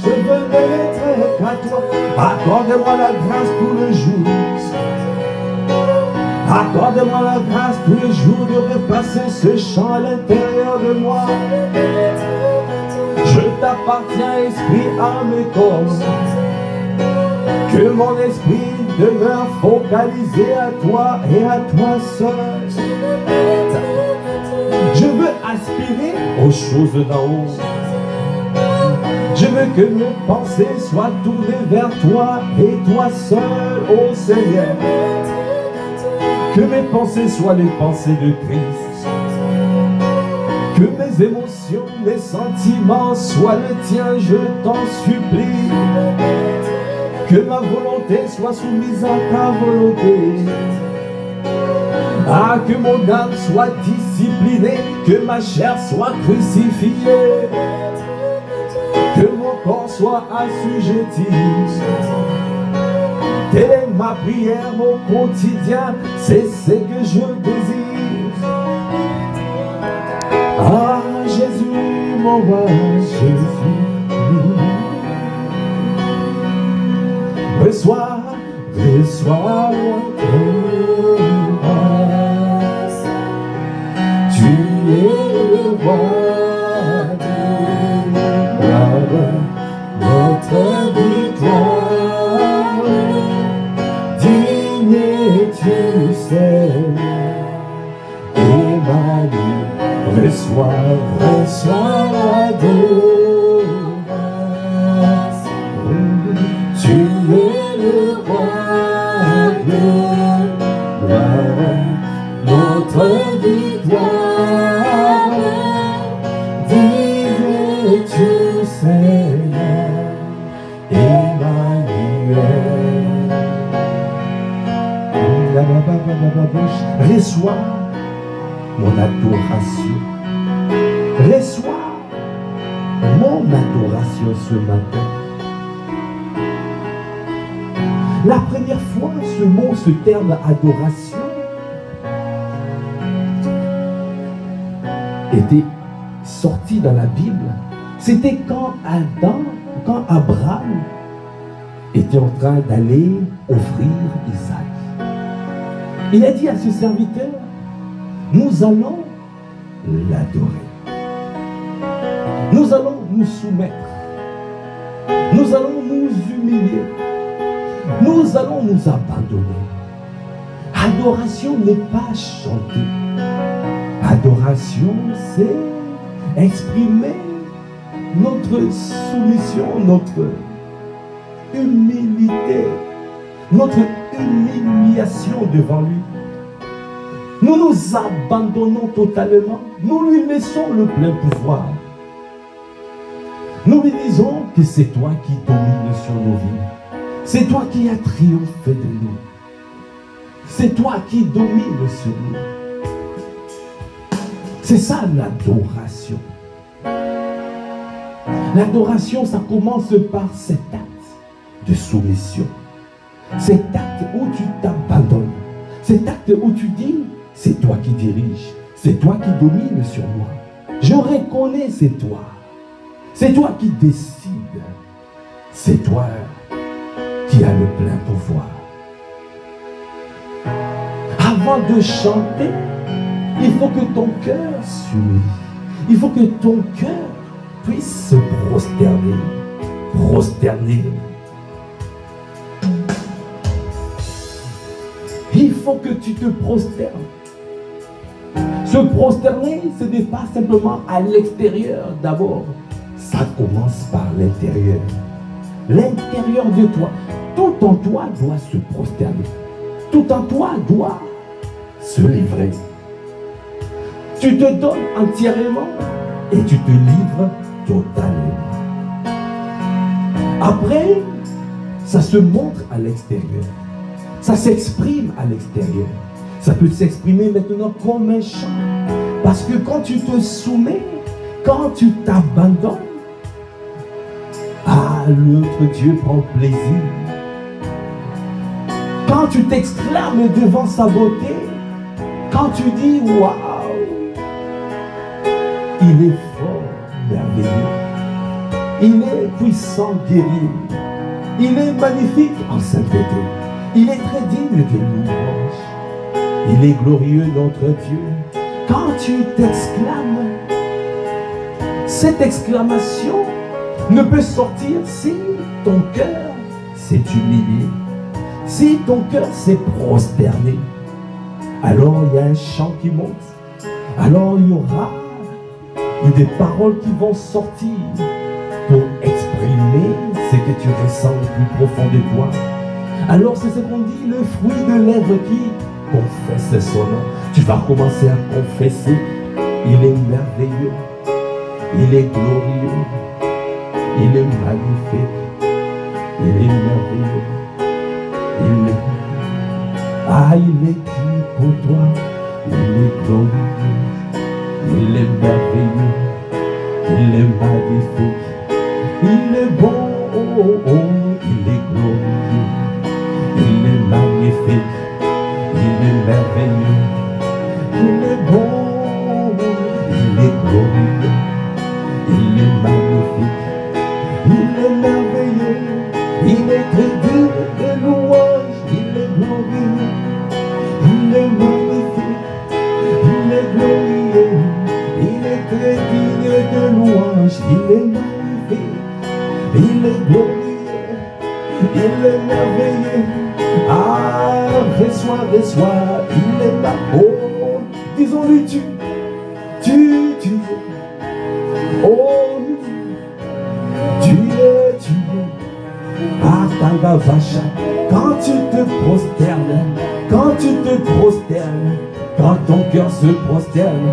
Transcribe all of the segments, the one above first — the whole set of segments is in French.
Je veux n'être qu'à toi. Accorde-moi la grâce tous les jours. Accorde-moi la grâce tous les jours de repasser ce chant à l'intérieur de moi. Je t'appartiens, esprit, âme et corps. Que mon esprit demeure focalisé à toi et à toi seul. Je veux aspirer aux choses d'en haut. Je veux que mes pensées soient tournées vers toi et toi seul, ô Seigneur. Que mes pensées soient les pensées de Christ. Que mes émotions, mes sentiments soient les tiens, je t'en supplie. Que ma volonté soit soumise à ta volonté. Ah, que mon âme soit disciplinée, que ma chair soit crucifiée. Que mon corps soit assujetti. Telle est ma prière au quotidien, c'est ce que je désire. Ah Jésus, mon roi, Jésus, reçois, reçois tu es le roi. Notre victoire, digne es-tu, Seigneur, Emmanuel, reçois l'adoration. Tu es le roi de gloire, notre victoire, digne es-tu, Seigneur, Emmanuel. Reçois mon adoration. Reçois mon adoration ce matin. La première fois, ce terme adoration était sorti dans la Bible. C'était quand Abraham était en train d'aller offrir Isaac. Il a dit à ses serviteurs, nous allons l'adorer. Nous allons nous soumettre. Nous allons nous humilier. Nous allons nous abandonner. Adoration n'est pas chanter. Adoration, c'est exprimer notre soumission, notre humilité, notre humiliation devant lui. Nous nous abandonnons totalement. Nous lui laissons le plein pouvoir. Nous lui disons que c'est toi qui domines sur nos vies. C'est toi qui as triomphé de nous. C'est toi qui domines sur nous. C'est ça l'adoration. L'adoration, ça commence par cet acte de soumission. Cet acte où tu t'abandonnes. Cet acte où tu dis, c'est toi qui diriges. C'est toi qui domines sur moi. Je reconnais, c'est toi. C'est toi qui décides. C'est toi qui as le plein pouvoir. Avant de chanter, il faut que ton cœur s'humilie. Il faut que ton cœur puisse se prosterner. Prosterner. Il faut que tu te prosternes. Se prosterner, ce n'est pas simplement à l'extérieur d'abord. Ça commence par l'intérieur. L'intérieur de toi. Tout en toi doit se prosterner. Tout en toi doit se livrer. Tu te donnes entièrement et tu te livres totalement. Après, ça se montre à l'extérieur. Ça s'exprime à l'extérieur. Ça peut s'exprimer maintenant comme un chant. Parce que quand tu te soumets, quand tu t'abandonnes, l'autre Dieu prend plaisir. Quand tu t'exclames devant sa beauté, quand tu dis waouh, Il est fort, merveilleux. Il est puissant, guerrier. Il est magnifique en sainteté. Il est très digne de louange. Il est glorieux, notre Dieu. Quand tu t'exclames, cette exclamation ne peut sortir si ton cœur s'est humilié, si ton cœur s'est prosterné. Alors il y a un chant qui monte. Alors il y aura des paroles qui vont sortir pour exprimer ce que tu ressens le plus profond de toi. Alors c'est ce qu'on dit, le fruit de lèvres qui confesse son nom. Tu vas commencer à confesser. Il est merveilleux, il est glorieux, il est magnifique, il est merveilleux, il est qui pour toi? Il est glorieux, il est merveilleux, il est magnifique, il est bon, oh, oh, oh, il est glorieux, il est magnifique, il est merveilleux, il est bon, il est glorieux, il est magnifique, il est merveilleux, il est très digne de louange, il est glorieux, il est magnifique, il est glorieux, il est très digne de louange, il est magnifique, il est glorieux, il est merveilleux. Ah, reçois, il est là. Oh, disons-lui tu, oh, tu es, Atangavacha. Quand tu te prosternes, quand ton cœur se prosterne,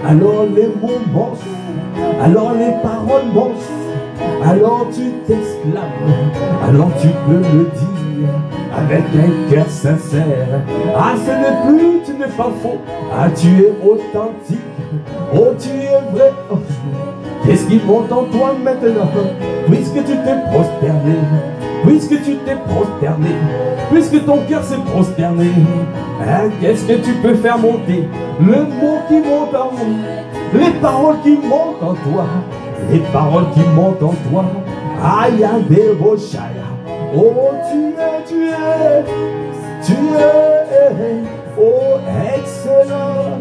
alors les mots montent, alors les paroles montent, alors tu t'exclames, alors tu peux le dire avec un cœur sincère. Ah, ce n'est plus, tu n'es pas faux, ah, tu es authentique, oh, tu es vrai. Oh, qu'est-ce qui monte en toi maintenant, puisque tu t'es prosterné? Puisque tu t'es prosterné, puisque ton cœur s'est prosterné, hein, qu'est-ce que tu peux faire monter? Le mot qui monte en moi, les paroles qui montent en toi, les paroles qui montent en toi. Aïe, des bochaya. Oh, tu es, oh, excellent,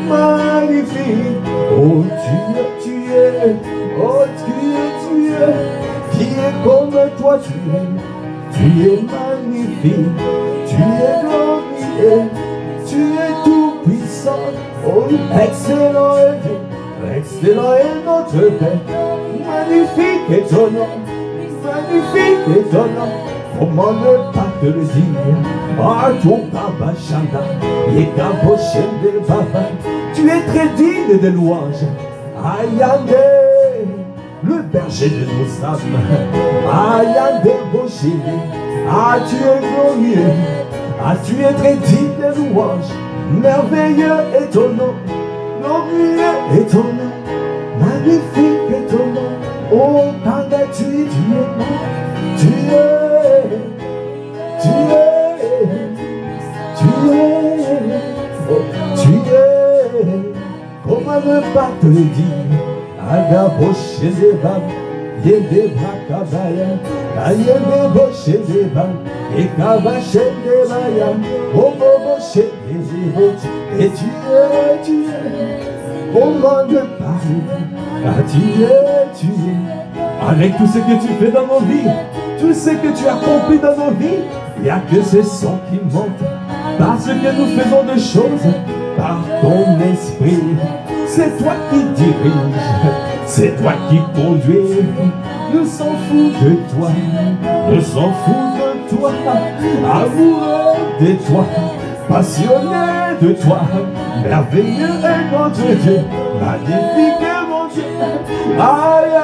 magnifique. Oh, tu es, oh, tu es. Qui est comme toi, tu es magnifique, tu es glorieux, tu es tout puissant, oh, excellent est Dieu, excellent est notre Père, magnifique est ton nom, magnifique est ton nom, comment ne pas te le dire? Ah, ton papa chanta, et de papa, tu es très digne de louange, aïe, le berger de nos âmes, aïe, débauché, ah, tu es glorieux, ah, tu es très digne de louange, merveilleux est ton nom, glorieux est ton nom, magnifique est ton nom, oh, quand tu es, comment ne pas te le dire? Agaboche de bam, yende brakabaya, ayende boche de bam, ekabache de baya, oboboche de boche, et tu es, comment ne parler? Ah, tu es, avec tout ce que tu fais dans nos vies, tout ce que tu as accompli dans nos vies, il n'y a que ce son qui monte, parce que nous faisons des choses par ton esprit. C'est toi qui dirige, c'est toi qui conduis. Nous s'en fout de toi, nous s'en fout de toi, amoureux de toi, passionné de toi, merveilleux est notre Dieu, magnifique est mon Dieu. Aïe,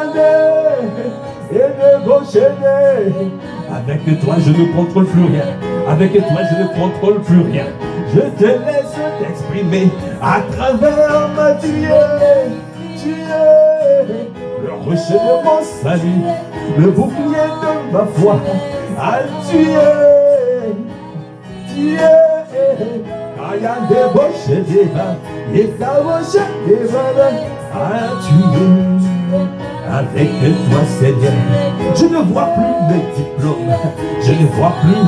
et de gaucher. Avec toi je ne contrôle plus rien, avec toi je ne contrôle plus rien. Je te laisse t'exprimer à travers ma tu es le rocher de mon salut, le bouclier de ma foi. Ah, tu es, quand il y a des boches des vins, et ta roche des vins, Ah, tu es avec toi, Seigneur. Je ne vois plus mes diplômes. Je ne vois plus,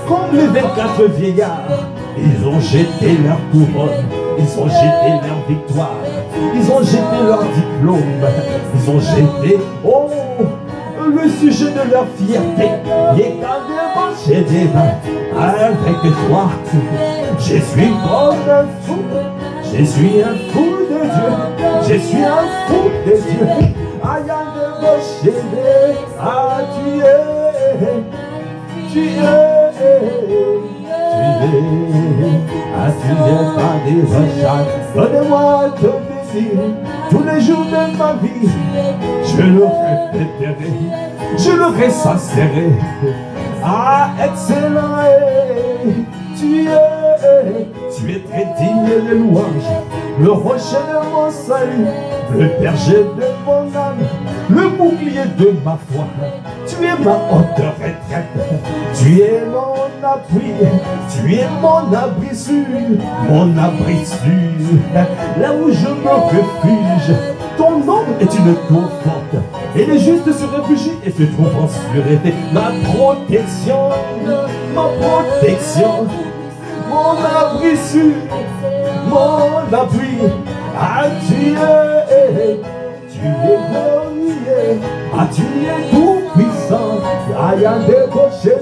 comme les 24 vieillards. Ils ont jeté leur couronne. Ils ont jeté leur victoire. Ils ont jeté leur diplôme. Ils ont jeté, le sujet de leur fierté. Et quand j'ai des mains avec toi, je suis comme un fou. Je suis un fou de Dieu. Je suis un fou de Dieu. Tu es pas des recherches. Donnez-moi de plaisir tous les jours de ma vie. Je le répéterai, je le ressencerai. Excellent tu es très digne de louange, le rocher de mon salut, le berger de mon âme, le bouclier de ma foi. Tu es ma haute retraite, tu es mon appui, tu es mon abri sûr, là où je me refuge. Ton nom est une tour forte, et les justes se réfugient et se trouvent en sûreté. Ma protection, mon abri sûr, mon appui. Tu es glorieux, tu es tout puissant. Rien de gaucher,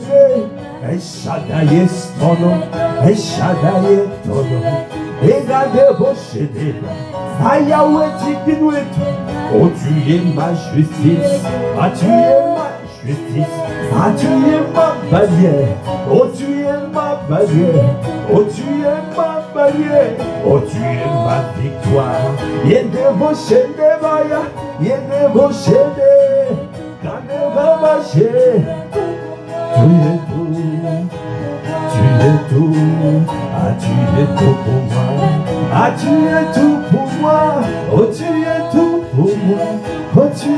El Shaddai est ton nom, El Shaddai est ton nom. Et gardez vos chédés, Yahweh Tikinouet. Oh, tu es ma justice, tu es ma justice, tu es ma bannière, oh, tu es ma bannière, oh, tu es ma bannière, oh, tu es ma victoire. Yende vos chédés, Maya, yende vos chédés, gardez vos machés. Tu es tout, tu es tout, tu es tout pour moi, tu es tout pour moi, oh, tu es tout pour moi, oh, tu es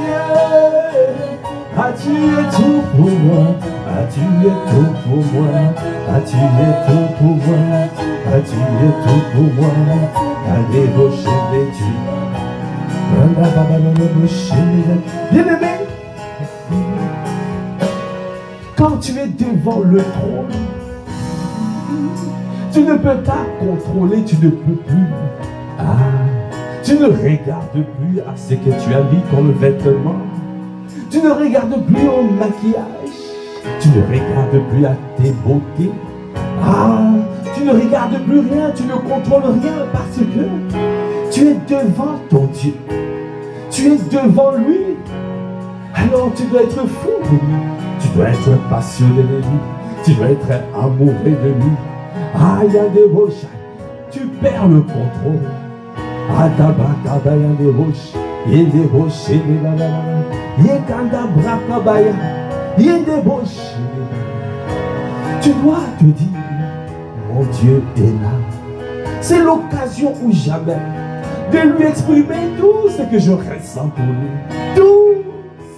tout pour moi, tu es tout pour moi, tu es tout pour moi, tu es tout pour moi. Allez, rocher, bien-aimé, quand tu es devant le trône, tu ne peux pas contrôler, tu ne peux plus. Tu ne regardes plus à ce que tu as mis comme vêtement. Tu ne regardes plus au maquillage. Tu ne regardes plus à tes beautés. Tu ne regardes plus rien, tu ne contrôles rien parce que tu es devant ton Dieu. Tu es devant lui. Alors tu dois être fou de lui. Tu dois être passionné de lui. Tu dois être amoureux de lui. Il y a des roches. Tu perds le contrôle. Il y a des roches. Il y a des roches. Il y a des roches. Tu dois te dire, mon Dieu est là. C'est l'occasion ou jamais de lui exprimer tout ce que je ressens pour lui. Tout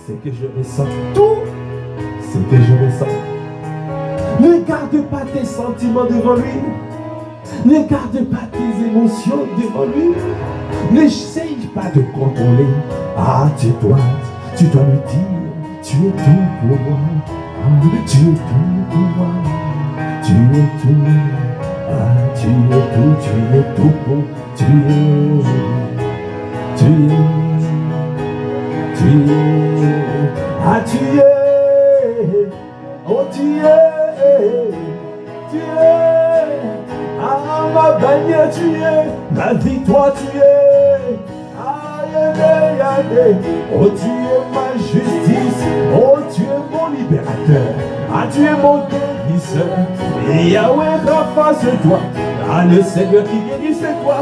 ce que je ressens. Tout ce que je ressens. Ne garde pas tes sentiments devant lui. Ne garde pas tes émotions devant lui. N'essaye pas de contrôler. Tu dois lui dire, tu es tout pour moi. Tu es tout pour moi. Tu es tout. Tu es tout, tu es tout pour. Tu es. Tu es. Oh, tu es. Tu es, ma bannière, tu es, ma victoire, tu es, oh, tu es ma justice, oh, tu es mon libérateur, tu es mon guérisseur, et Yahweh Rapha, c'est toi, le Seigneur qui guérit, c'est toi,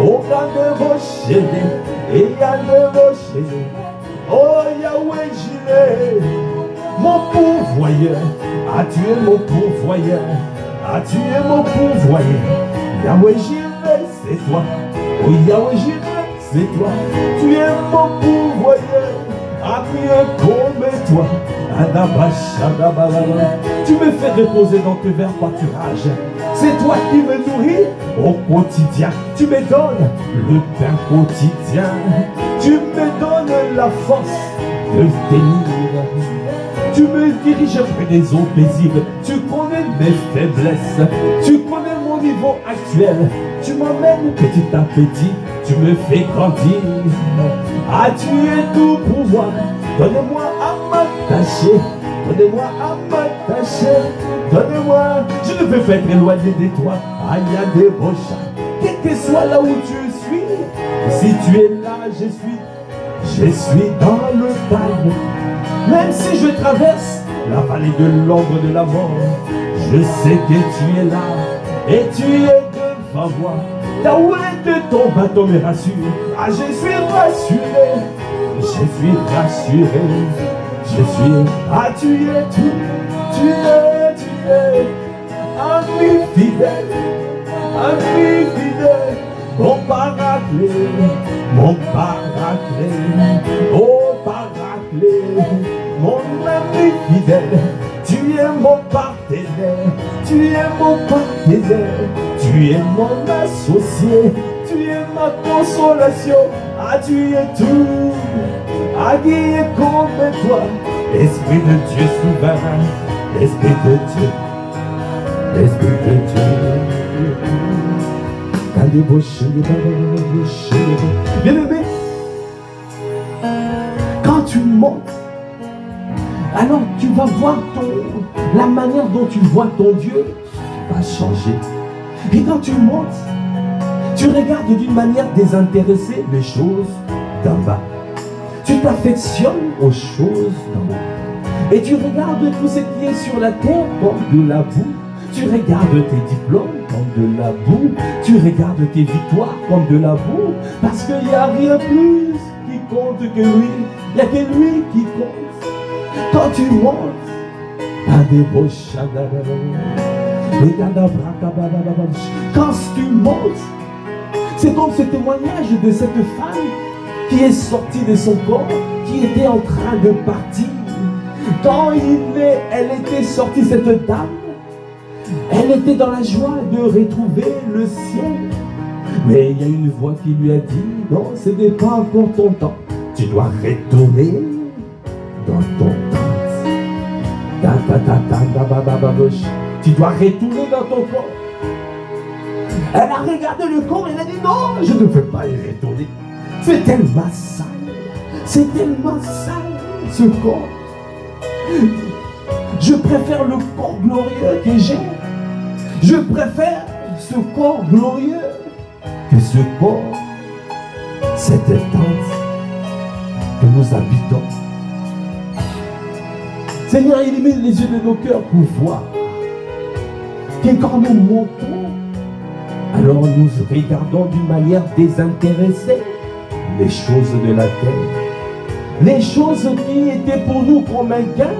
oh, garde vos chaînes, et garde vos chaînes, oh, Yahweh Jireh, mon pourvoyeur, tu es mon pourvoyeur, tu es mon pourvoyeur, Yahweh Jireh, c'est toi, oh Yahweh Jireh, c'est toi, tu es mon pourvoyeur, tu es comme toi, tu me fais reposer dans tes verts pâturages, C'est toi qui me nourris au quotidien. Tu me donnes le pain quotidien. Tu me donnes la force de tenir. Tu me diriges près des eaux paisibles. Tu connais mes faiblesses. Tu connais mon niveau actuel. Tu m'emmènes petit à petit. Tu me fais grandir. Ah, tu es tout pour moi. Donne-moi à m'attacher. Donne-moi à m'attacher. Donne-moi. Je ne peux pas être éloigné de toi. Aïe, des rochas. Quel que soit là où tu suis. Si tu es là, je suis dans le calme. Même si je traverse la vallée de l'ombre de la mort, je sais que tu es là et tu es devant moi. Ta houlette de ton bâton me rassure. Ah, je suis rassuré. Je suis rassuré. Je suis. Ah, tu es tout. Tu es. Ami fidèle. Ami fidèle. Mon paraclet. Mon paraclet. Oh, paraclet. Mon ami fidèle, tu es mon partenaire, tu es mon partenaire, tu es mon associé, tu es ma consolation, ah tu es tout, ah qui est comme toi, Esprit de Dieu souverain, Esprit de Dieu, Esprit de Dieu. Bien-aimé, quand tu montes, alors tu vas voir la manière dont tu vois ton Dieu va changer. Et quand tu montes, tu regardes d'une manière désintéressée les choses d'en bas. Tu t'affectionnes aux choses d'en haut. Et tu regardes tout ce qui est sur la terre comme de la boue. Tu regardes tes diplômes comme de la boue. Tu regardes tes victoires comme de la boue. Parce qu'il n'y a rien plus qui compte que lui. Il n'y a que lui qui compte. Quand tu montes, quand tu montes, c'est comme ce témoignage de cette femme qui est sortie de son corps, qui était en train de partir. Quand elle était sortie, cette dame, elle était dans la joie de retrouver le ciel. Mais il y a une voix qui lui a dit, non, ce n'est pas encore ton temps. Tu dois retourner dans ton temps. Tu dois retourner dans ton corps. Elle a regardé le corps et elle a dit non, je ne veux pas y retourner. C'est tellement sale. C'est tellement sale ce corps. Je préfère le corps glorieux que j'ai. Je préfère ce corps glorieux que ce corps, cette tente que nous habitons. Seigneur, illumine les yeux de nos cœurs pour voir que quand nous montons, alors nous regardons d'une manière désintéressée les choses de la terre. Les choses qui étaient pour nous comme un gain,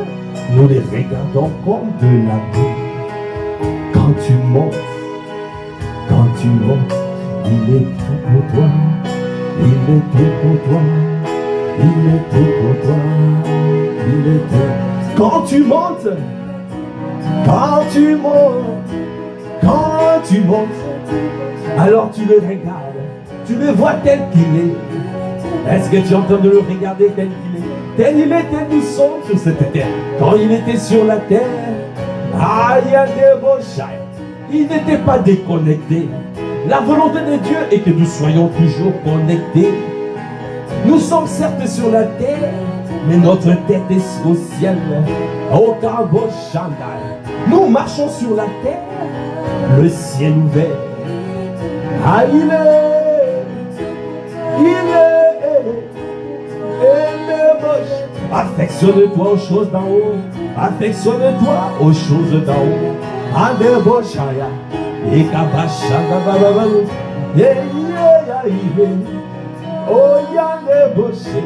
nous les regardons comme de la boue. Quand tu montes, il est tout pour toi. Il est tout pour toi. Il est tout pour toi. Il est tout. Quand tu montes, alors tu le regardes, tu le vois tel qu'il est. Est-ce que tu es en train de le regarder tel qu'il est? Tel il était, nous sommes sur cette terre. Quand il était sur la terre, il y a des rochers. Il n'était pas déconnecté. La volonté de Dieu est que nous soyons toujours connectés. Nous sommes certes sur la terre, mais notre tête est au ciel. Au Cabo Chandal. Nous marchons sur la terre, le ciel ouvert. Il est moche. Affectionne-toi aux choses d'en haut. Affectionne-toi aux choses d'en haut. Adeboshaya. Et Kabashanda Bababalou. Oh, Yandeboshé.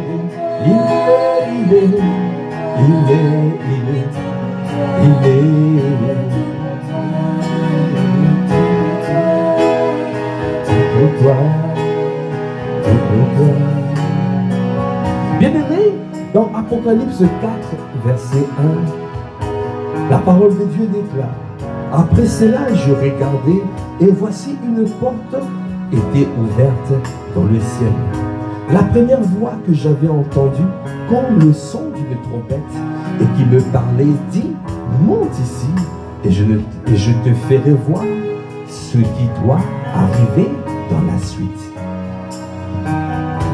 Il est. Bien-aimé, dans Apocalypse 4, verset 1, la parole de Dieu déclare: Après cela, je regardai, et voici une porte était ouverte dans le ciel. La première voix que j'avais entendue, comme le son d'une trompette, et qui me parlait, dit, monte ici, et je te ferai voir ce qui doit arriver dans la suite.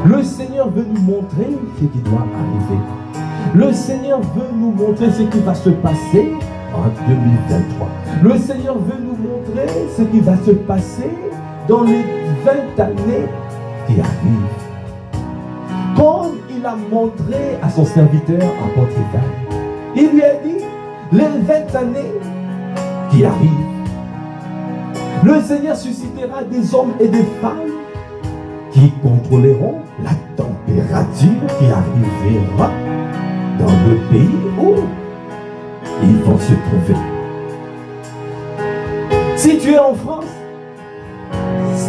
Le Seigneur veut nous montrer ce qui doit arriver. Le Seigneur veut nous montrer ce qui va se passer en 2023. Le Seigneur veut nous montrer ce qui va se passer dans les 20 années qui arrivent. Comme il a montré à son serviteur apôtre Ivan, il lui a dit, les 20 années qui arrivent, le Seigneur suscitera des hommes et des femmes qui contrôleront la température qui arrivera dans le pays où ils vont se trouver. Si tu es en France,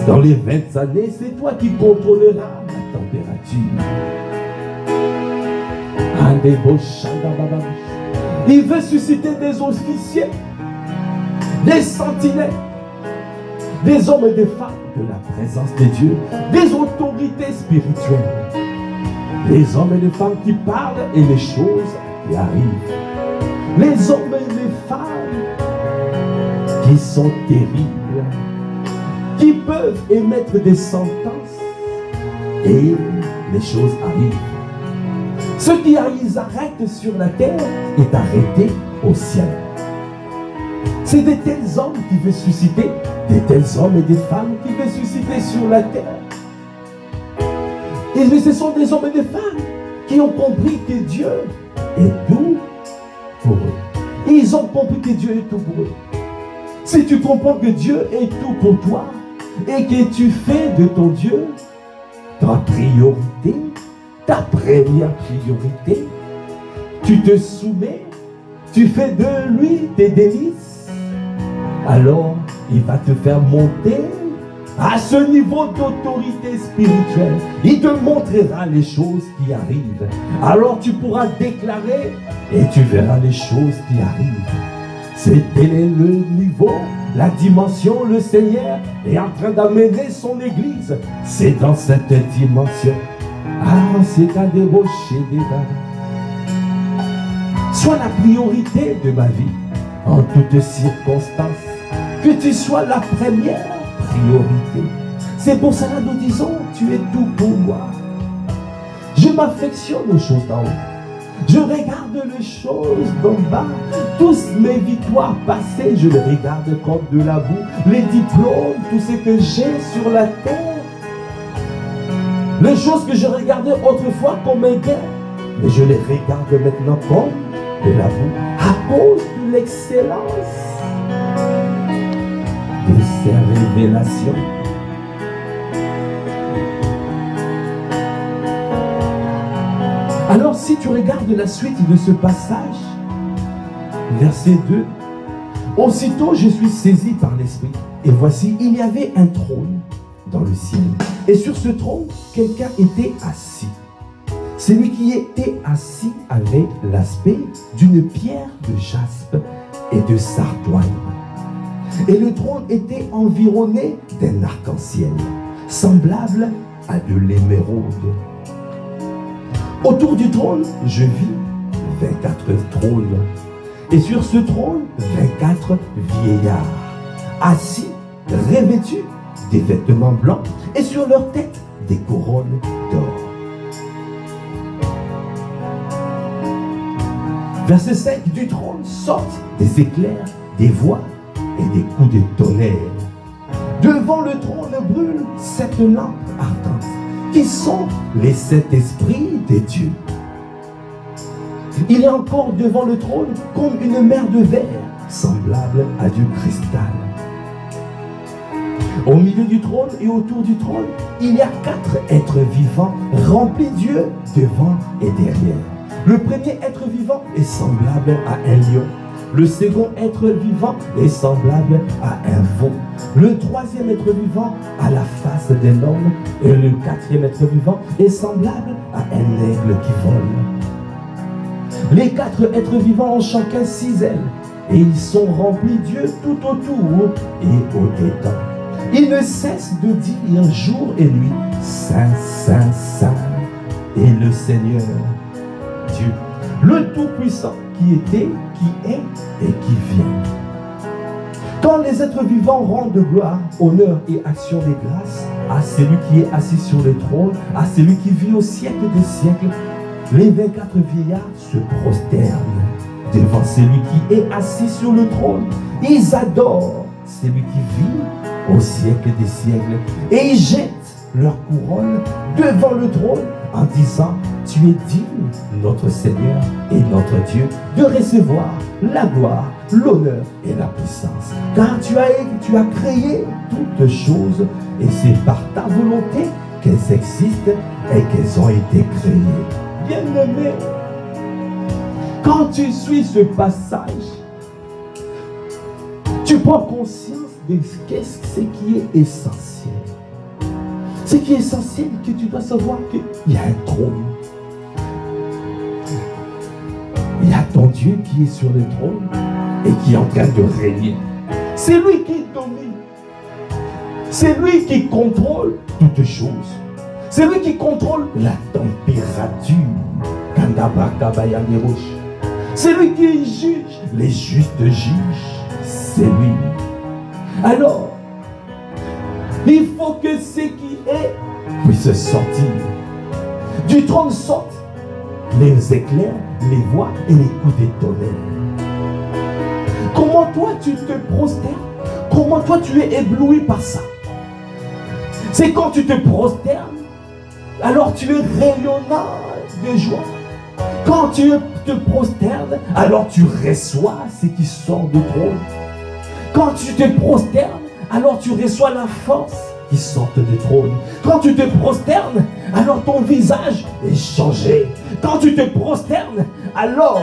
dans les 20 années, c'est toi qui contrôleras la température. Il veut susciter des officiers, des sentinelles, des hommes et des femmes de la présence de Dieu, des autorités spirituelles, les hommes et les femmes qui parlent et les choses qui arrivent, les hommes et les femmes qui sont terribles, qui peuvent émettre des sentences et les choses arrivent. Ce qui arrête sur la terre est arrêté au ciel. C'est de tels hommes qui veulent susciter, de tels hommes et des femmes qui veulent susciter sur la terre. Et ce sont des hommes et des femmes qui ont compris que Dieu est tout pour eux. Ils ont compris que Dieu est tout pour eux. Si tu comprends que Dieu est tout pour toi et que tu fais de ton Dieu ta priorité, ta première priorité, tu te soumets, tu fais de lui tes délices, alors il va te faire monter à ce niveau d'autorité spirituelle. Il te montrera les choses qui arrivent. Alors tu pourras déclarer et tu verras les choses qui arrivent. C'est tel est le niveau, la dimension, le Seigneur est en train d'amener son église. C'est dans cette dimension. Ah, c'est à débaucher des balles. Sois la priorité de ma vie en toutes circonstances. Que tu sois la première priorité. C'est pour cela nous disons, tu es tout pour moi. Je m'affectionne aux choses d'en haut. Je regarde les choses d'en bas. Tous mes victoires passées, je les regarde comme de la boue. Les diplômes, tout ce que j'ai sur la terre. Les choses que je regardais autrefois comme un gain, mais je les regarde maintenant comme de la boue. À cause de l'excellence de ces révélations. Alors si tu regardes la suite de ce passage, verset 2, aussitôt je suis saisi par l'Esprit, et voici, il y avait un trône dans le ciel. Et sur ce trône, quelqu'un était assis. Celui qui était assis avait l'aspect d'une pierre de jaspe et de sardoine. Et le trône était environné d'un arc-en-ciel, semblable à de l'émeraude. Autour du trône, je vis 24 trônes. Et sur ce trône, 24 vieillards, assis, revêtus des vêtements blancs, et sur leur tête, des couronnes d'or. Verset 5, du trône sortent des éclairs, des voix et des coups de tonnerre. Devant le trône brûlent 7 lampes ardentes, qui sont les 7 esprits des dieux. Il y a encore devant le trône comme une mer de verre, semblable à du cristal. Au milieu du trône et autour du trône, il y a 4 êtres vivants remplis d'yeux devant et derrière. Le premier être vivant est semblable à un lion. Le second être vivant est semblable à un veau. Le troisième être vivant a la face d'un homme. Et le quatrième être vivant est semblable à un aigle qui vole. Les 4 êtres vivants ont chacun 6 ailes. et ils sont remplis Dieu tout autour et au-dedans. Ils ne cessent de dire jour et nuit, Saint, Saint, Saint est le Seigneur Dieu, le Tout-Puissant qui était, qui est et qui vient. Quand les êtres vivants rendent gloire, honneur et action des grâces à celui qui est assis sur le trône, à celui qui vit au siècle des siècles, les 24 vieillards se prosternent devant celui qui est assis sur le trône. Ils adorent celui qui vit au siècle des siècles et ils jettent leur couronne devant le trône en disant, tu es digne, notre Seigneur et notre Dieu, de recevoir la gloire, l'honneur et la puissance. Car tu as créé toutes choses et c'est par ta volonté qu'elles existent et qu'elles ont été créées. Bien-aimé, quand tu suis ce passage, tu prends conscience de ce qui est essentiel. Ce qui est essentiel, que tu dois savoir qu'il y a un trône. Il y a ton Dieu qui est sur le trône et qui est en train de régner. C'est lui qui domine. C'est lui qui contrôle toutes choses. C'est lui qui contrôle la température. C'est lui qui juge. Les justes jugent. C'est lui. Alors, il faut que ce qui est puisse sortir. Du trône sortent les éclairs, les voix et les coups de tonnerre. Comment toi tu te prosternes? Comment toi tu es ébloui par ça? C'est quand tu te prosternes, alors tu es rayonnant de joie. Quand tu te prosternes, alors tu reçois ce qui sort du trône. Quand tu te prosternes, alors tu reçois la force qui sort du trône. Quand tu te prosternes, alors ton visage est changé. Quand tu te prosternes, alors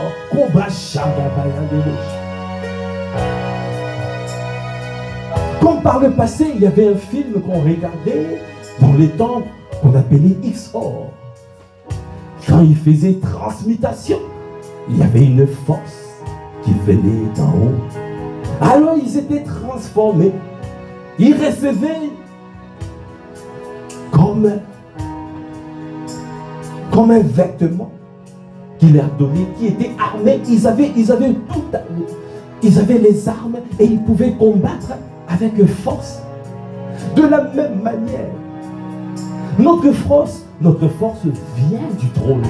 comme par le passé, il y avait un film qu'on regardait dans les temps qu'on appelait XOR. Quand il faisait transmutation, il y avait une force qui venait d'en haut. Alors ils étaient transformés. Ils recevaient comme un vêtement qui leur donnait, qui était armé. Ils avaient les armes et ils pouvaient combattre avec force. De la même manière, notre force vient du trône.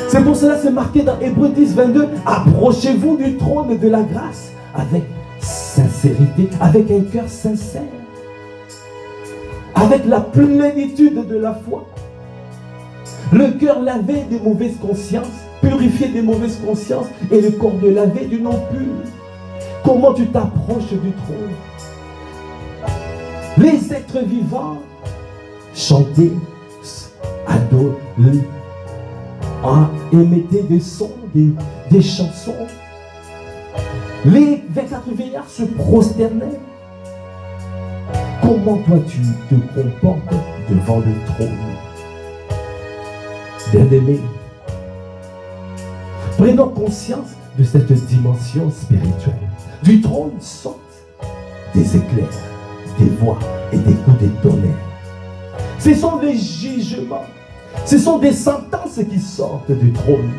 C'est pour cela que c'est marqué dans Hébreux 10, 22, approchez-vous du trône de la grâce avec sincérité, avec un cœur sincère, avec la plénitude de la foi. Le cœur lavé des mauvaises consciences, purifié des mauvaises consciences, et le corps de lavé du non pur. Comment tu t'approches du trône? Les êtres vivants chantaient, adoraient, émettaient des sons, des chansons. Les 24 vieillards se prosternaient. Comment toi tu te comportes devant le trône? Bien-aimé, prenons conscience de cette dimension spirituelle. Du trône sortent des éclairs, des voix et des coups de tonnerre. Ce sont des jugements, ce sont des sentences qui sortent du trône.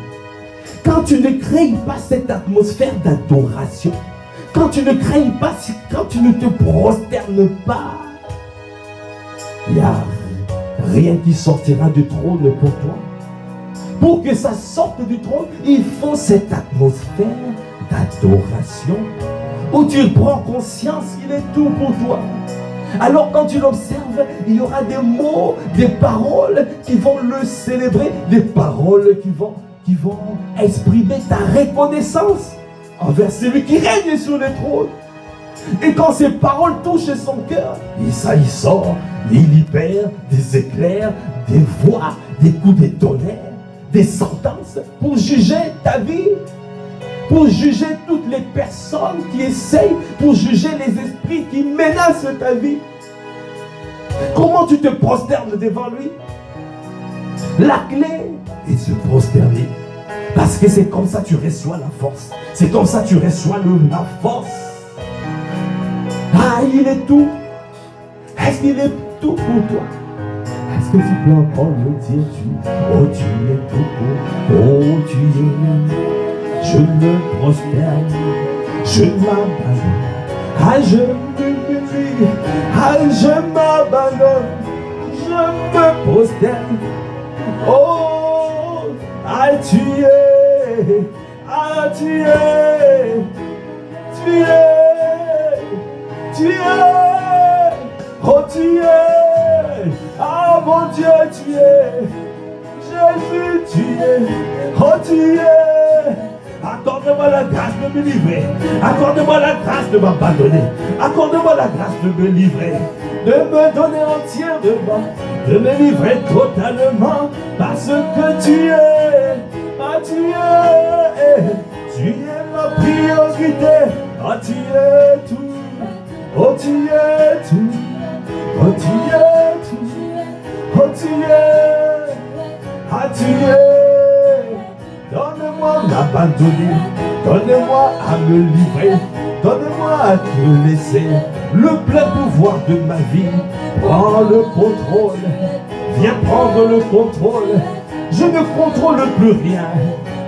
Quand tu ne crées pas cette atmosphère d'adoration, quand tu ne crées pas, quand tu ne te prosternes pas, il n'y a rien qui sortira du trône pour toi. Pour que ça sorte du trône, il faut cette atmosphère d'adoration où tu prends conscience qu'il est tout pour toi. Alors quand tu l'observes, il y aura des mots, des paroles qui vont le célébrer, des paroles qui vont exprimer ta reconnaissance envers celui qui règne sur le trône. Et quand ces paroles touchent son cœur, il sort, il libère des éclairs, des voix, des coups de tonnerre, des sentences pour juger ta vie, pour juger toutes les personnes qui essayent, pour juger les esprits qui menacent ta vie. Comment tu te prosternes devant lui? La clé est se prosterner Parce que c'est comme ça que tu reçois la force. C'est comme ça que tu reçois la force. Ah, il est tout. Est-ce qu'il est tout pour toi? Est-ce que tu peux encore le dire? Oh, tu es tout pour. Oh, tu es. Je me prosterne. Je m'abandonne. Ah, je me ah, je m'abandonne. Je me prosterne. Oh, ah, tu es. Ah, tu es. Tu es. Tu es. Oh, tu es. Ah, mon Dieu, tu es. Jésus, tu es. Oh, tu es. Accorde-moi la grâce de me livrer. Accorde-moi la grâce de m'abandonner. Accorde-moi la grâce de me livrer. De me donner entièrement. De me livrer totalement. Parce que tu es. Ah, tu es. Tu es ma priorité. Ah, tu es tout. Oh, tu es tout. Oh, tu es tout. Oh, tu es. Ah, tu es. Donne-moi m'abandonner, donne-moi à me livrer, donne-moi à te laisser le plein pouvoir de ma vie. Prends le contrôle, viens prendre le contrôle. Je ne contrôle plus rien,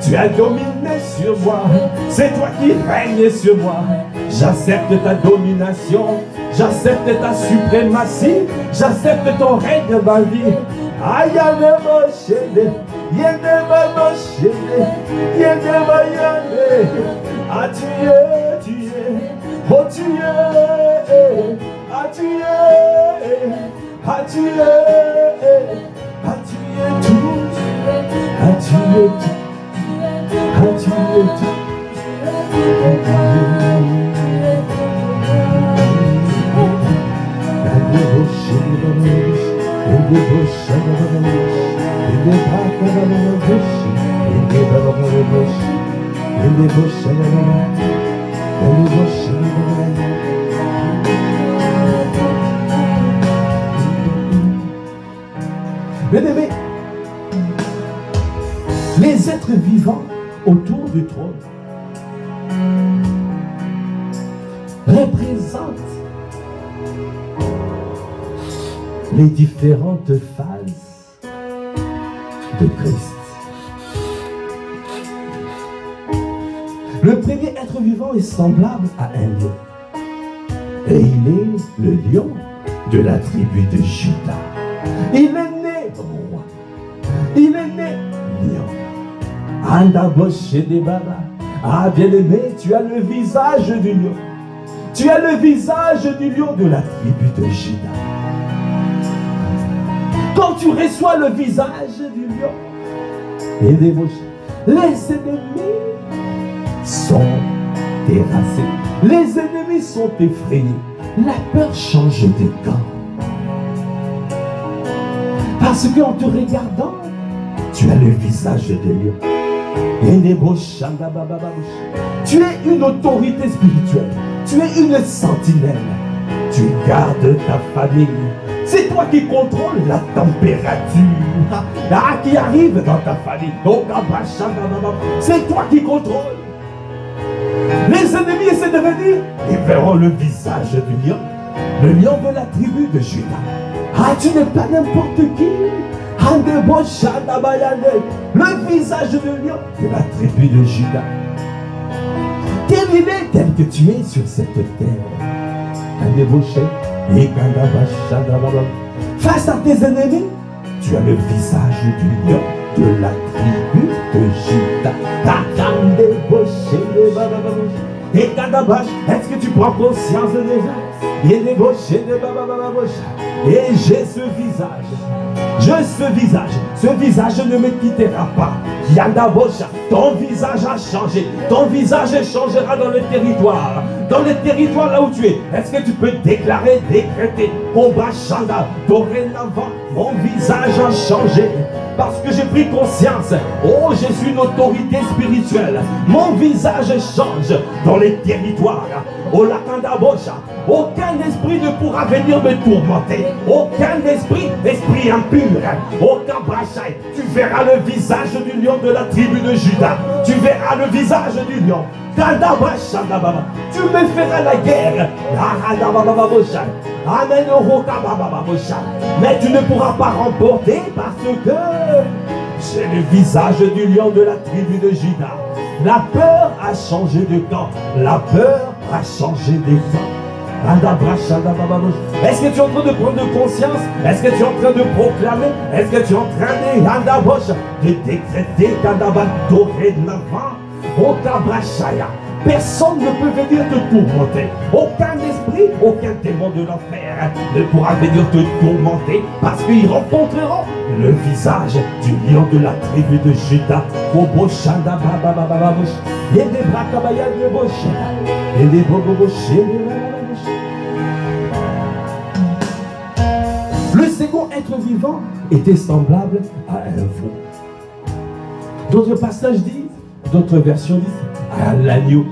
tu as dominé sur moi, c'est toi qui règnes sur moi. J'accepte ta domination, j'accepte ta suprématie, j'accepte ton règne de ma vie. Aïe, ah, tu es, oh, tu es, ah, tu es, ah, tu es, ah, tu es tout, ah, tu es tout, ah, tu es tout. Bien-aimés, les êtres vivants autour du trône représentent les différentes phases de Christ. Le premier être vivant est semblable à un lion. Et il est le lion de la tribu de Juda. Il est né roi. Il est né lion. Andaboche de Baba. Ah, bien-aimé, tu as le visage du lion. Tu as le visage du lion de la tribu de Juda. Quand tu reçois le visage du lion, et des bouches, les ennemis sont terrassés. Les ennemis sont effrayés. La peur change de camp. Parce qu'en te regardant, tu as le visage de lion. Et des bouches, tu es une autorité spirituelle. Tu es une sentinelle. Tu gardes ta famille. C'est toi qui contrôles la température qui arrive dans ta famille. C'est toi qui contrôles. Les ennemis essaient de venir. Ils verront le visage du lion. Le lion de la tribu de Juda. Ah, tu n'es pas n'importe qui. Le visage du lion de la tribu de Juda. Terminé tel que tu es sur cette terre. Face à tes ennemis, tu as le visage du lion de la tribu de Juda. Est-ce que tu prends conscience déjà? Et j'ai ce visage. Ce visage ne me quittera pas. Yandabosha, ton visage a changé. Ton visage changera dans le territoire. Dans le territoire là où tu es. Est-ce que tu peux déclarer, décréter, combat Chanda, dorénavant, mon visage a changé. Parce que j'ai pris conscience, oh, je suis une autorité spirituelle. Mon visage change dans les territoires. Oh, la Kandabosha, aucun esprit ne pourra venir me tourmenter. Aucun esprit impur. Aucun brachai. Tu verras le visage du lion de la tribu de Juda. Tu verras le visage du lion. Tu me feras la guerre. Amen. Mais tu ne pourras pas remporter parce que j'ai le visage du lion de la tribu de Juda. La peur a changé de camp. La peur a changé de camp. Est-ce que tu es en train de prendre conscience? Est-ce que tu es en train de proclamer? Est-ce que tu es en train de décréter dorénavant? Personne ne peut venir te tourmenter. Aucun esprit, aucun démon de l'enfer ne pourra venir te tourmenter parce qu'ils rencontreront le visage du lion de la tribu de Juda. Le second être vivant était semblable à un veau. D'autres passages disent, d'autres versions disent, à l'agneau.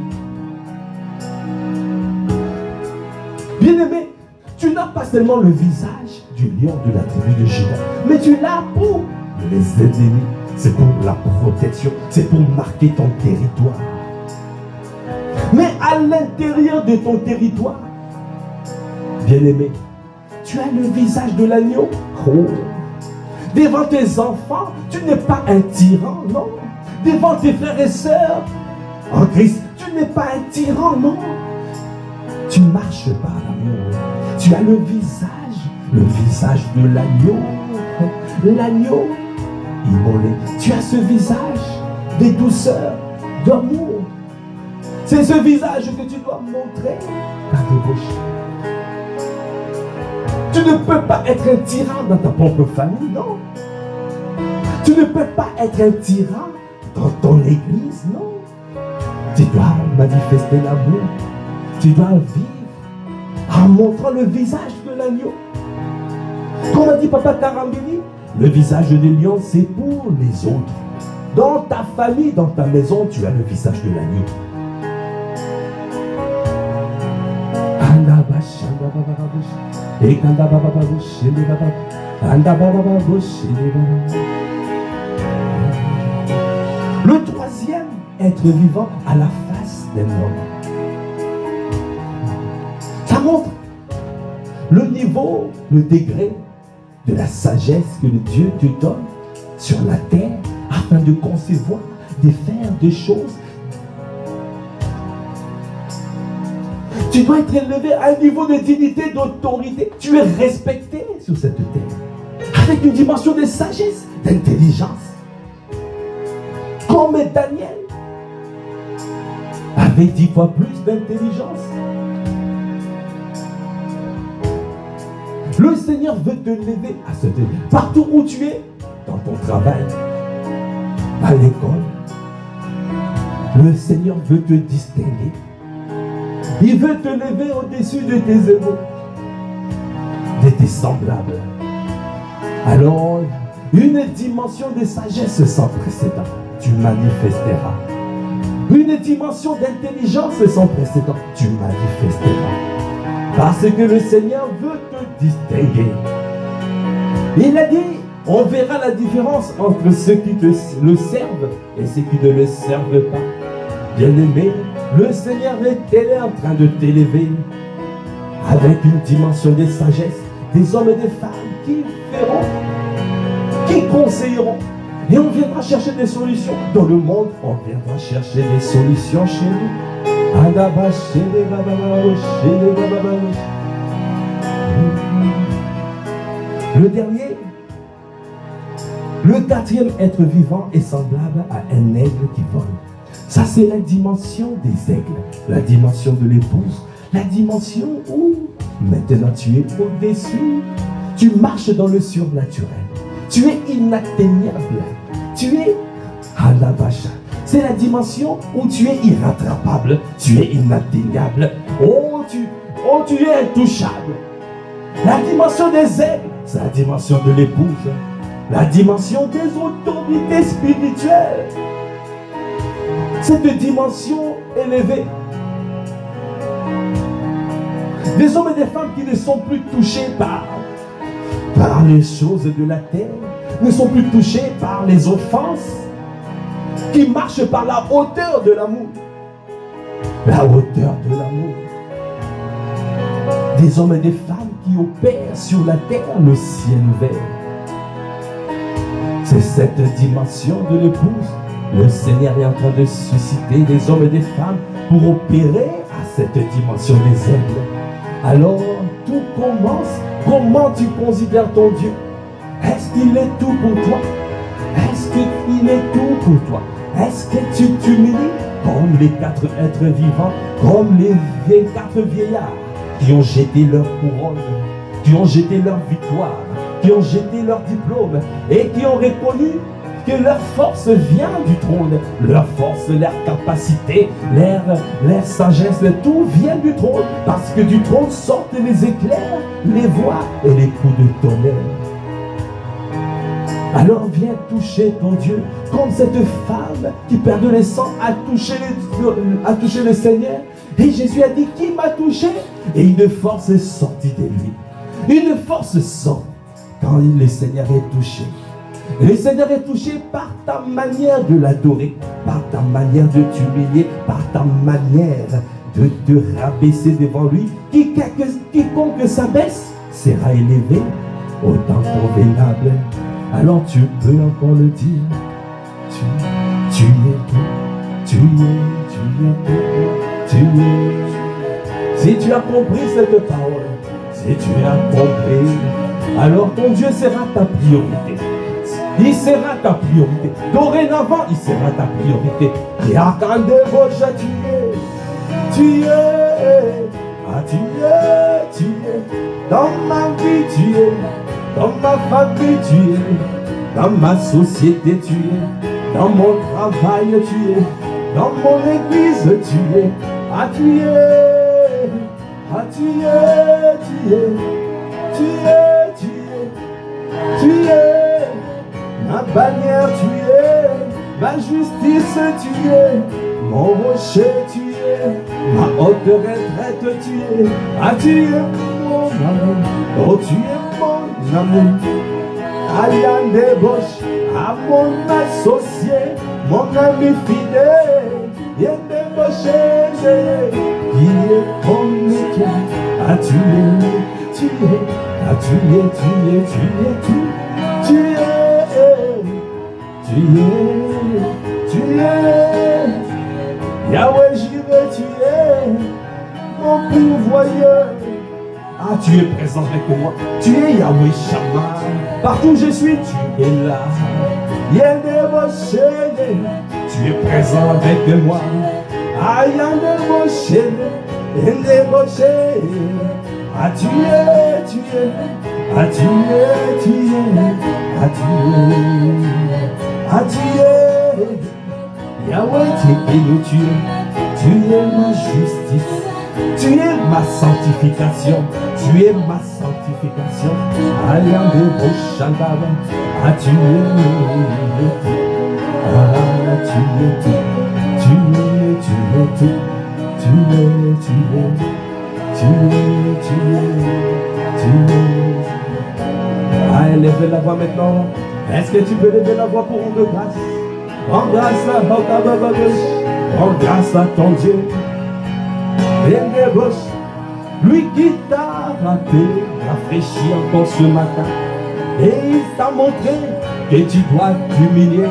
Bien-aimé, tu n'as pas seulement le visage du lion de la tribu de Juda, mais tu l'as pour les ennemis. C'est pour la protection, c'est pour marquer ton territoire. Mais à l'intérieur de ton territoire, bien-aimé, tu as le visage de l'agneau. Oh. Devant tes enfants, tu n'es pas un tyran, non. Devant tes frères et sœurs en Christ, tu n'es pas un tyran, non. Tu marches par l'amour. Tu as le visage de l'agneau. L'agneau immolé. Tu as ce visage de douceur, d'amour. C'est ce visage que tu dois montrer à tes bouches. Tu ne peux pas être un tyran dans ta propre famille, non. Tu ne peux pas être un tyran dans ton église, non. Tu dois manifester l'amour. Tu dois vivre en montrant le visage de l'agneau. Comme a dit Papa Karambili, le visage de lion, c'est pour les autres. Dans ta famille, dans ta maison, tu as le visage de l'agneau. Le troisième être vivant à la face d'un homme. Ça montre le niveau, le degré de la sagesse que Dieu te donne sur la terre afin de concevoir, de faire des choses. Tu dois être élevé à un niveau de dignité, d'autorité. Tu es respecté sur cette terre avec une dimension de sagesse, d'intelligence. Comme Daniel avait 10 fois plus d'intelligence. Le Seigneur veut te lever à ce niveau. Partout où tu es, dans ton travail, à l'école, le Seigneur veut te distinguer. Il veut te lever au-dessus de tes égaux, de tes semblables. Alors, une dimension de sagesse sans précédent, tu manifesteras. Une dimension d'intelligence sans précédent, tu manifesteras. Parce que le Seigneur veut te distinguer. Il a dit, on verra la différence entre ceux qui le servent et ceux qui ne le servent pas. Bien-aimé, le Seigneur est en train de t'élever avec une dimension de sagesse, des hommes et des femmes qui feront, qui conseilleront. Et on viendra chercher des solutions. Dans le monde, on viendra chercher des solutions chez nous. Le dernier, le quatrième être vivant est semblable à un aigle qui vole. Ça, c'est la dimension des aigles, la dimension de l'épouse, la dimension où maintenant tu es au-dessus. Tu marches dans le surnaturel. Tu es inatteignable. Tu es à la bacha. C'est la dimension où tu es irrattrapable. Tu es inatteignable. Oh, tu es intouchable. La dimension des aigles. c'est la dimension de l'épouse, la dimension des autorités spirituelles. Cette dimension élevée. Des hommes et des femmes qui ne sont plus touchés par les choses de la terre, ne sont plus touchés par les offenses, qui marchent par la hauteur de l'amour. La hauteur de l'amour. Des hommes et des femmes qui opèrent sur la terre le ciel ouvert. C'est cette dimension de l'épouse. Le Seigneur est en train de susciter des hommes et des femmes pour opérer à cette dimension des ailes. Alors, tout commence. Comment tu considères ton Dieu? Est-ce qu'il est tout pour toi? Est-ce qu'il est tout pour toi? Est-ce que tu t'humilies comme les 4 êtres vivants, comme les 4 vieillards qui ont jeté leur couronne, qui ont jeté leur victoire, qui ont jeté leur diplôme et qui ont reconnu que leur force vient du trône, leur force, leur capacité, leur sagesse, tout vient du trône, parce que du trône sortent les éclairs, les voix et les coups de tonnerre. Alors viens toucher ton Dieu, comme cette femme qui perdait le sang a touché le Seigneur. Et Jésus a dit, qui m'a touché? Et une force est sortie de lui. Une force sort quand le Seigneur est touché. Le Seigneur est touché par ta manière de l'adorer, par ta manière de t'humilier, par ta manière de te rabaisser devant lui. Quiconque s'abaisse sera élevé au temps convenable. Alors tu peux encore le dire. Tu es tout, tu es tout, tu es. Si tu as compris cette parole, si tu as compris, alors ton Dieu sera ta priorité. Il sera ta priorité. Dorénavant, il sera ta priorité. Et à quand de roches, tu es. Ah, tu es. Dans ma vie, tu es. Dans ma famille, tu es. Dans ma société, tu es. Dans mon travail, tu es. Dans mon église, tu es. Ah, tu es. Ah, tu es. Tu es. Tu es. Tu es. Tu es. Ma bannière, tu es, ma justice, tu es, mon rocher, tu es, ma haute retraite, tu es. Ah, tu es mon amour, oh, tu es mon amour. Ayant des boches, à mon associé, mon ami fidèle, il y a des boches, qui est comme toi. Ah, tu es, ah, tu es tout, tu es. Tu es, Yahweh Jireh, tu es, mon pourvoyeur. Ah, tu es présent avec moi, tu es Yahweh Shammah. Partout où je suis, tu es là. Yandeboche, tu es présent avec moi. Ah, Yandeboche, Yandeboche. Ah, tu es, ah, tu es, ah, tu es. Ah, tu es, Yahweh, tu es ma justice, tu es ma sanctification, tu es ma sanctification. Ayant de beaux chandales, ah, tu es, ah, tu es tout, tu es tout, tu es. Ah, élève la voix maintenant. Est-ce que tu peux lever la voix pour rendre grâce? Rends grâce à rends grâce à ton Dieu. Lui qui t'a rappelé, rafraîchi encore ce matin. Et il t'a montré que tu dois t'humilier,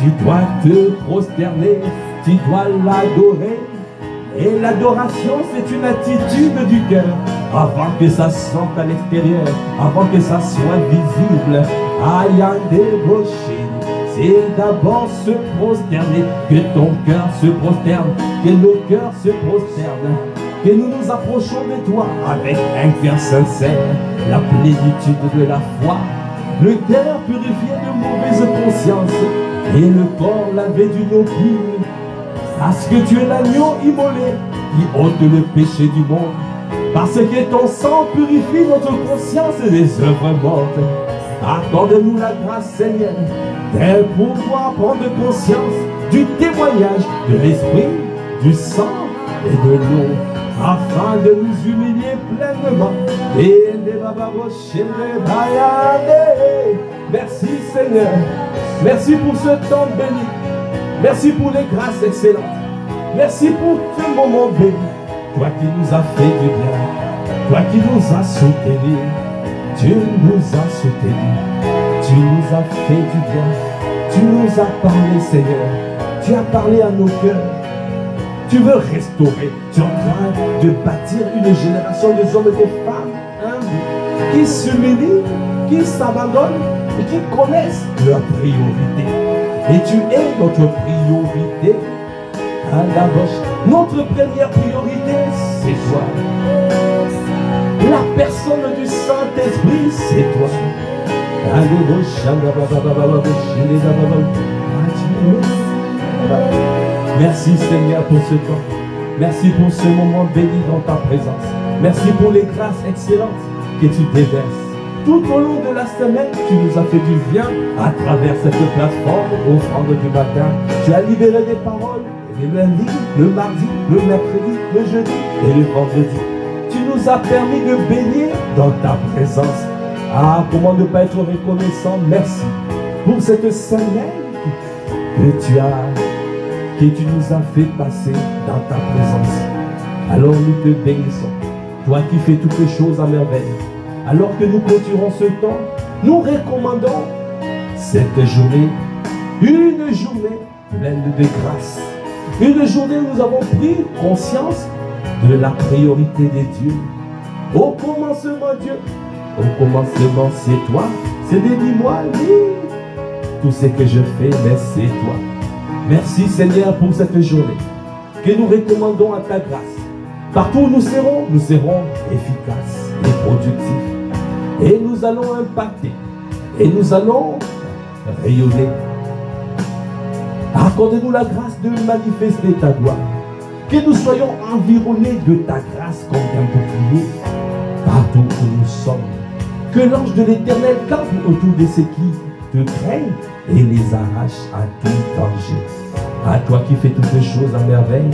tu dois te prosterner, tu dois l'adorer. Et l'adoration, c'est une attitude du cœur. Avant que ça sorte à l'extérieur, avant que ça soit visible. Ayant débauché, c'est d'abord se prosterner, que ton cœur se prosterne, que nos cœurs se prosternent, que nous nous approchons de toi avec un cœur sincère, la plénitude de la foi, le cœur purifié de mauvaise conscience et le corps lavé d'une eau pure, parce que tu es l'agneau immolé qui ôte le péché du monde. Parce que ton sang purifie notre conscience des œuvres mortes. Accorde-nous la grâce, Seigneur, de pouvoir prendre conscience du témoignage de l'Esprit, du sang et de l'eau, afin de nous humilier pleinement. Merci, Seigneur. Merci pour ce temps béni. Merci pour les grâces excellentes. Merci pour ce moment béni. Toi qui nous as fait du bien, toi qui nous as soutenus, tu nous as soutenus, tu nous as fait du bien, tu nous as parlé, Seigneur, tu as parlé à nos cœurs, tu veux restaurer, tu es en train de bâtir une génération des hommes et des femmes humbles, qui s'humilient, qui s'abandonnent et qui connaissent leur priorité. Et tu es notre priorité. À la bouche. Notre première priorité, c'est toi. La personne du Saint-Esprit, c'est toi. Merci Seigneur pour ce temps. Merci pour ce moment béni dans ta présence. Merci pour les grâces excellentes que tu déverses. Tout au long de la semaine, tu nous as fait du bien à travers cette plateforme, offrande du matin. Tu as libéré des paroles. Le lundi, le mardi, le mercredi, le jeudi et le vendredi. Tu nous as permis de baigner dans ta présence. Ah, comment ne pas être reconnaissant? Merci pour cette semaine que tu nous as fait passer dans ta présence. Alors nous te bénissons, toi qui fais toutes les choses à merveille. Alors que nous clôturons ce temps, nous recommandons cette journée, une journée pleine de grâce. Une journée où nous avons pris conscience de la priorité des dieux. Au commencement, Dieu, au commencement, c'est toi. C'est dis-moi, tout ce que je fais, mais c'est toi. Merci Seigneur pour cette journée que nous recommandons à ta grâce. Partout où nous serons efficaces et productifs. Et nous allons impacter. Et nous allons rayonner. Accorde-nous la grâce de manifester ta gloire. Que nous soyons environnés de ta grâce comme d'un bouclier partout où nous sommes. Que l'ange de l'Éternel campe autour de ceux qui te craignent et les arrache à tout danger. À toi qui fais toutes les choses à merveille,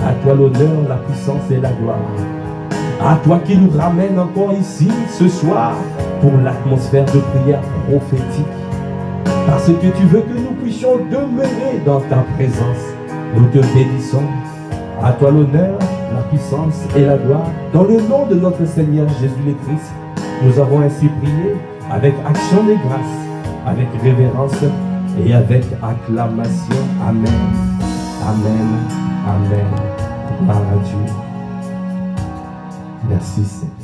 à toi l'honneur, la puissance et la gloire. À toi qui nous ramène encore ici ce soir pour l'atmosphère de prière prophétique. Parce que tu veux que nous puissions demeurer dans ta présence. Nous te bénissons. À toi l'honneur, la puissance et la gloire. Dans le nom de notre Seigneur Jésus le Christ, nous avons ainsi prié avec action de grâce, avec révérence et avec acclamation. Amen. Amen. Amen. Gloire à Dieu. Merci Seigneur.